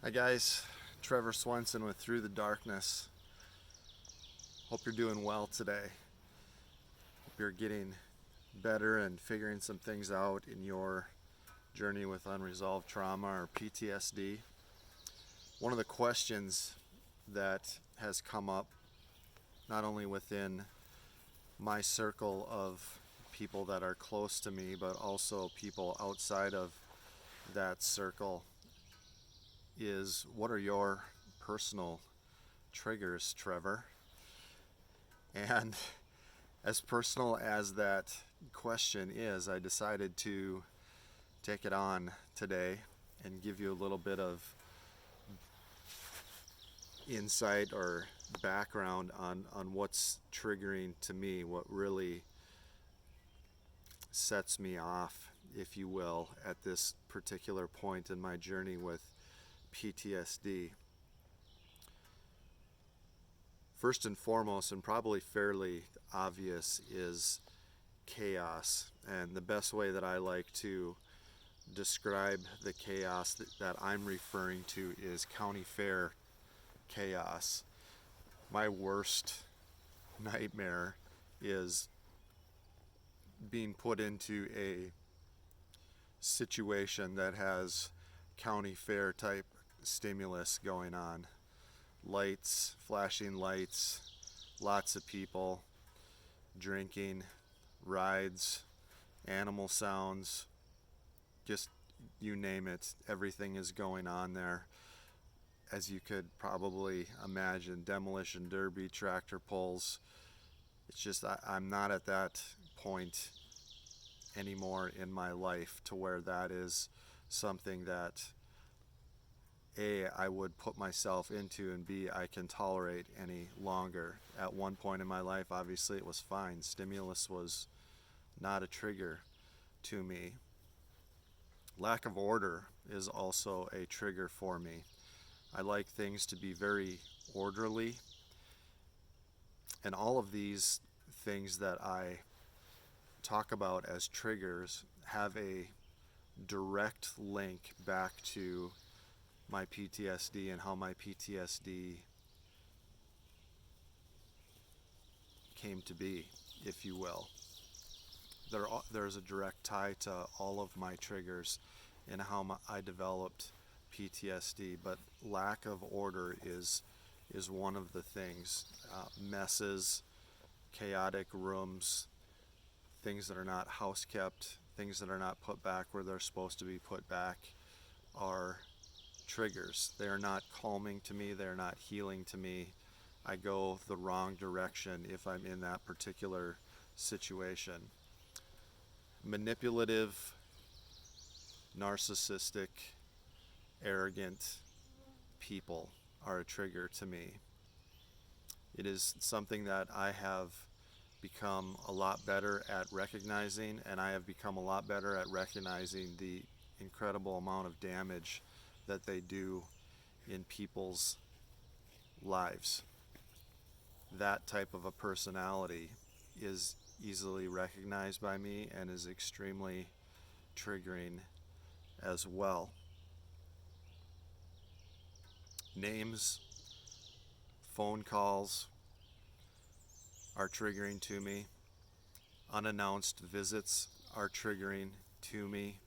Hi guys, Trevor Swenson with Through the Darkness. Hope you're doing well today. Hope you're getting better and figuring some things out in your journey with unresolved trauma or PTSD. One of the questions that has come up, not only within my circle of people that are close to me, but also people outside of that circle, is what are your personal triggers, Trevor? And as personal as that question is, I decided to take it on today and give you a little bit of insight or background on what's triggering to me, what really sets me off, if you will, at this particular point in my journey with PTSD. First and foremost, and probably fairly obvious, is chaos. And the best way that I like to describe the chaos that I'm referring to is county fair chaos. My worst nightmare is being put into a situation that has county fair type stimulus going on. Lights, flashing lights, lots of people, drinking, rides, animal sounds, just you name it, everything is going on there. As you could probably imagine, demolition derby, tractor pulls. It's just I'm not at that point anymore in my life to where that is something that A, I would put myself into, and B, I can tolerate any longer. At one point in my life, obviously it was fine. Stimulus was not a trigger to me. Lack of order is also a trigger for me. I like things to be very orderly, and all of these things that I talk about as triggers have a direct link back to my PTSD and how my PTSD came to be, if you will. There's a direct tie to all of my triggers and how I developed PTSD, but lack of order is one of the things. Messes, chaotic rooms, things that are not house kept, things that are not put back where they're supposed to be put back are triggers. They are not calming to me, they're not healing to me. I go the wrong direction if I'm in that particular situation. Manipulative, narcissistic, arrogant people are a trigger to me. It is something that I have become a lot better at recognizing, and I have become a lot better at recognizing the incredible amount of damage that they do in people's lives. That type of a personality is easily recognized by me and is extremely triggering as well. Names, phone calls are triggering to me. Unannounced visits are triggering to me.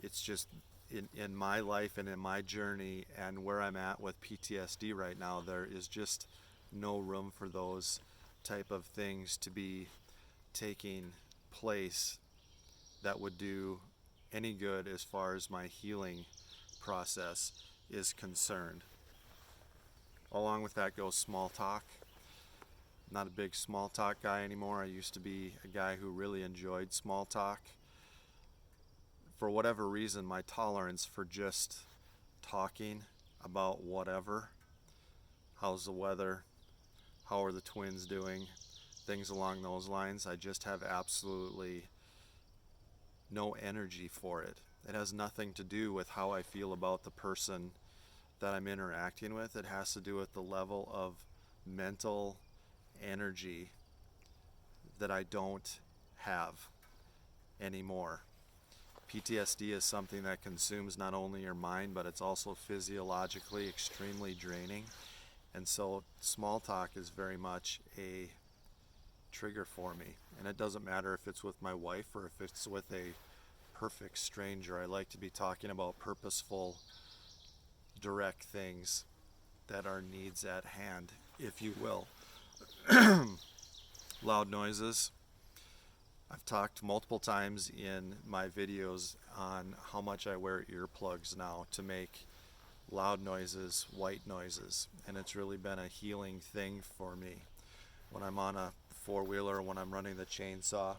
It's just in my life and in my journey and where I'm at with PTSD right now, there is just no room for those type of things to be taking place that would do any good as far as my healing process is concerned. Along with that goes small talk. Not a big small talk guy anymore. I used to be a guy who really enjoyed small talk. For whatever reason, my tolerance for just talking about whatever, how's the weather, how are the twins doing, things along those lines, I just have absolutely no energy for it. It has nothing to do with how I feel about the person that I'm interacting with. It has to do with the level of mental energy that I don't have anymore. PTSD is something that consumes not only your mind, but it's also physiologically extremely draining. And so small talk is very much a trigger for me. And it doesn't matter if it's with my wife or if it's with a perfect stranger. I like to be talking about purposeful, direct things that are needs at hand, if you will. Loud noises. I've talked multiple times in my videos on how much I wear earplugs now to make loud noises white noises, and it's really been a healing thing for me. When I'm on a four-wheeler, when I'm running the chainsaw,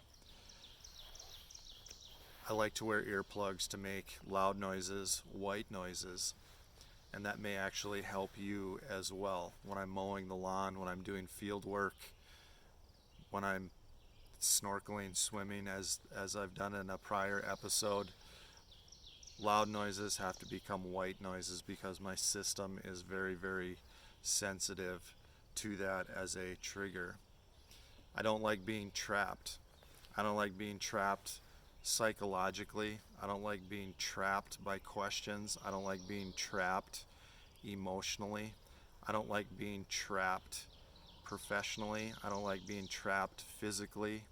I like to wear earplugs to make loud noises white noises, and that may actually help you as well. When I'm mowing the lawn, when I'm doing field work, when I'm snorkeling, swimming, as I've done in a prior episode, loud noises have to become white noises because my system is very, very sensitive to that as a trigger. I don't like being trapped. I don't like being trapped psychologically. I don't like being trapped by questions. I don't like being trapped emotionally. I don't like being trapped professionally. I don't like being trapped physically.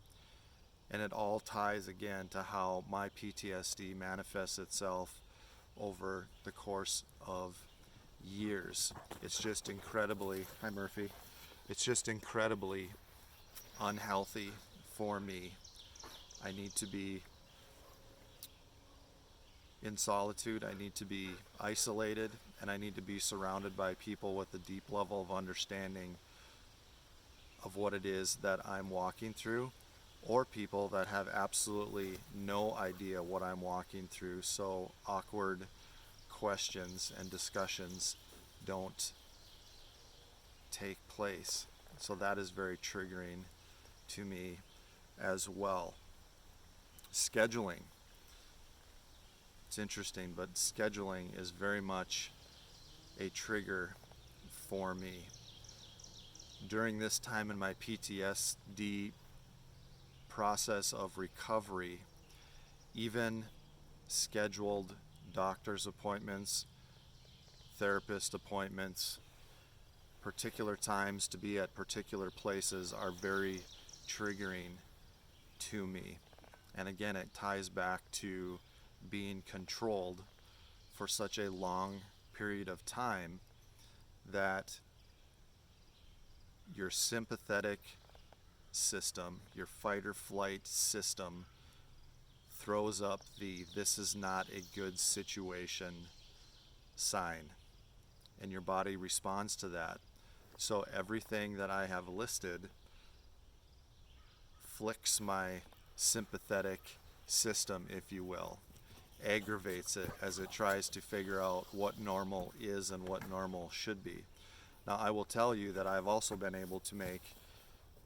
And it all ties again to how my PTSD manifests itself over the course of years. It's just incredibly, hi Murphy, it's just incredibly unhealthy for me. I need to be in solitude, I need to be isolated, and I need to be surrounded by people with a deep level of understanding of what it is that I'm walking through, or people that have absolutely no idea what I'm walking through, so awkward questions and discussions don't take place. So that is very triggering to me as well. Scheduling. It's interesting, but scheduling is very much a trigger for me. During this time in my PTSD process of recovery, even scheduled doctor's appointments, therapist appointments, particular times to be at particular places are very triggering to me. And again, it ties back to being controlled for such a long period of time that your sympathetic system, your fight or flight system, throws up the "this is not a good situation" sign, and your body responds to that. So everything that I have listed flicks my sympathetic system, if you will, aggravates it as it tries to figure out what normal is and what normal should be. Now, I will tell you that I've also been able to make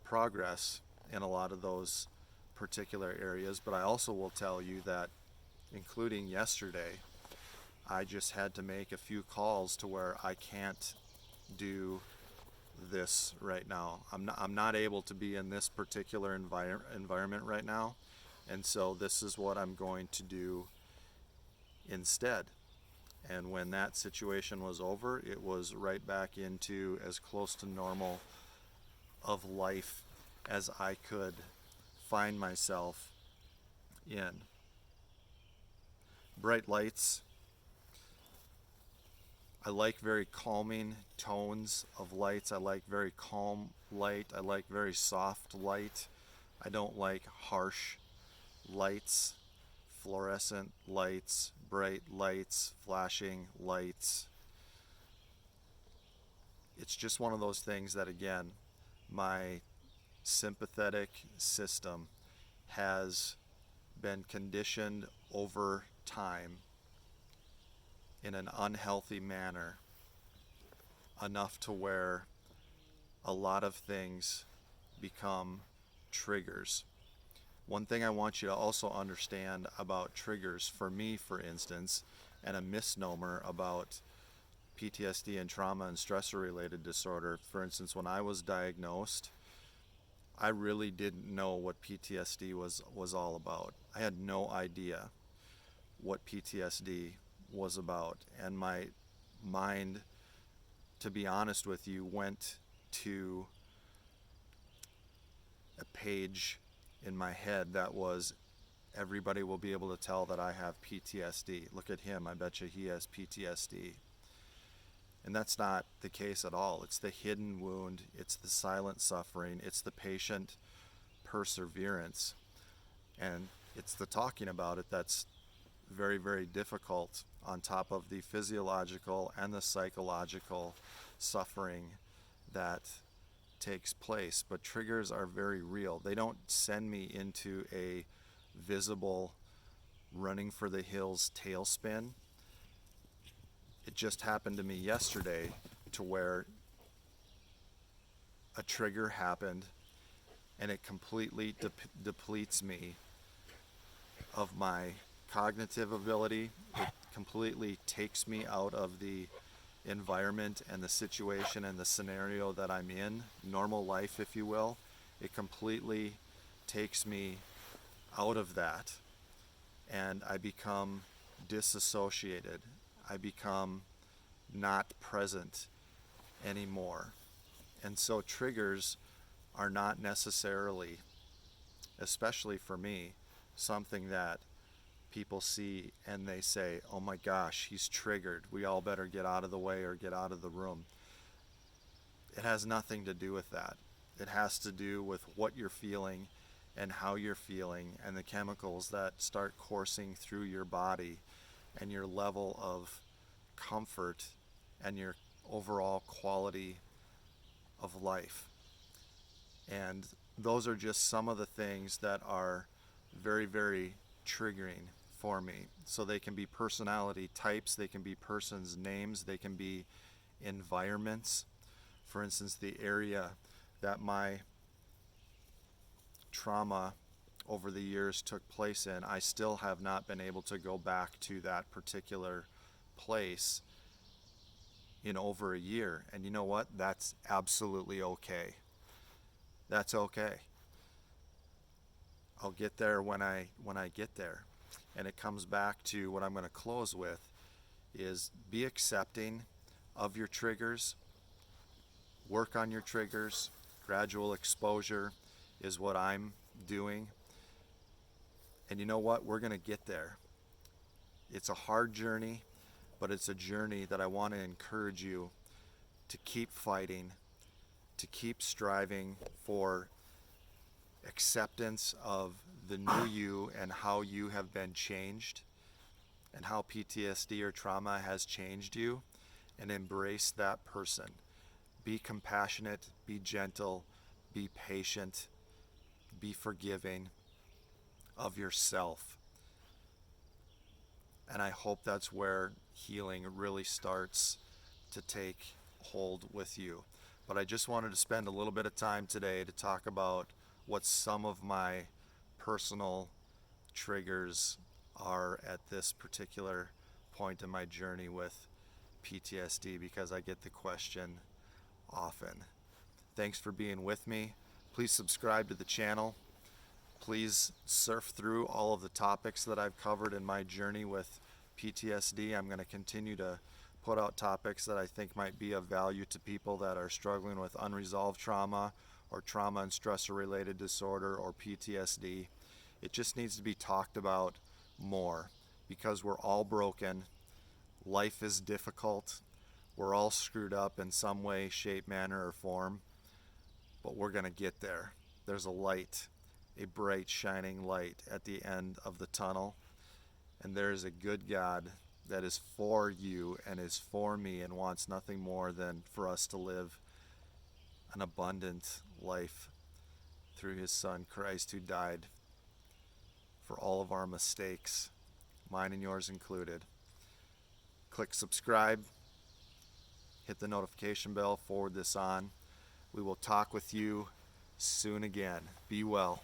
progress in a lot of those particular areas, but I also will tell you that, including yesterday, I just had to make a few calls to where I can't do this right now. I'm not able to be in this particular environment right now, and so this is what I'm going to do instead. And when that situation was over, it was right back into as close to normal of life as I could find myself in. Bright lights. I like very calming tones of lights. I like very calm light. I like very soft light. I don't like harsh lights, fluorescent lights, bright lights, flashing lights. It's just one of those things that, again, my sympathetic system has been conditioned over time in an unhealthy manner enough to where a lot of things become triggers. One thing I want you to also understand about triggers, for me, for instance, and a misnomer about PTSD and trauma and stressor-related disorder. For instance, when I was diagnosed, I really didn't know what PTSD was all about. I had no idea. what PTSD was about. And my mind, to be honest with you, went to a page in my head that was, everybody will be able to tell that I have PTSD. Look at him, I bet you he has PTSD. And that's not the case at all. It's the hidden wound, it's the silent suffering, it's the patient perseverance, and it's the talking about it that's very, very difficult, on top of the physiological and the psychological suffering that takes place. But triggers are very real. They don't send me into a visible running for the hills tailspin. It just happened to me yesterday, to where a trigger happened and it completely depletes me of my cognitive ability. It completely takes me out of the environment and the situation and the scenario that I'm in, normal life, if you will. It completely takes me out of that, and I become disassociated. I become not present anymore. And so triggers are not necessarily, especially for me, something that people see and they say, oh my gosh, he's triggered, we all better get out of the way or get out of the room. It has nothing to do with that. It has to do with what you're feeling and how you're feeling, and the chemicals that start coursing through your body, and your level of comfort and your overall quality of life. And those are just some of the things that are very, very triggering for me. So they can be personality types, they can be persons' names, they can be environments. For instance, the area that my trauma over the years took place in, I still have not been able to go back to that particular place in over a year. And you know what? That's absolutely okay. That's okay. I'll get there when I get there. And it comes back to what I'm going to close with, is be accepting of your triggers. Work on your triggers. Gradual exposure is what I'm doing. And you know what? We're going to get there. It's a hard journey, but it's a journey that I want to encourage you to keep fighting, to keep striving for acceptance of the new you and how you have been changed, and how PTSD or trauma has changed you, and embrace that person. Be compassionate, be gentle, be patient, be forgiving of yourself. And I hope that's where healing really starts to take hold with you. But I just wanted to spend a little bit of time today to talk about what some of my personal triggers are at this particular point in my journey with PTSD, because I get the question often. Thanks for being with me. Please subscribe to the channel. Please surf through all of the topics that I've covered in my journey with PTSD. I'm going to continue to put out topics that I think might be of value to people that are struggling with unresolved trauma, or trauma and stressor-related disorder, or PTSD. It just needs to be talked about more, because we're all broken. Life is difficult. We're all screwed up in some way, shape, manner, or form, but we're going to get there. There's a light, a bright, shining light at the end of the tunnel, and there is a good God that is for you and is for me, and wants nothing more than for us to live an abundant life through his Son Christ, who died for all of our mistakes, mine and yours included. Click subscribe, hit the notification bell, forward this on. We will talk with you soon again. Be well.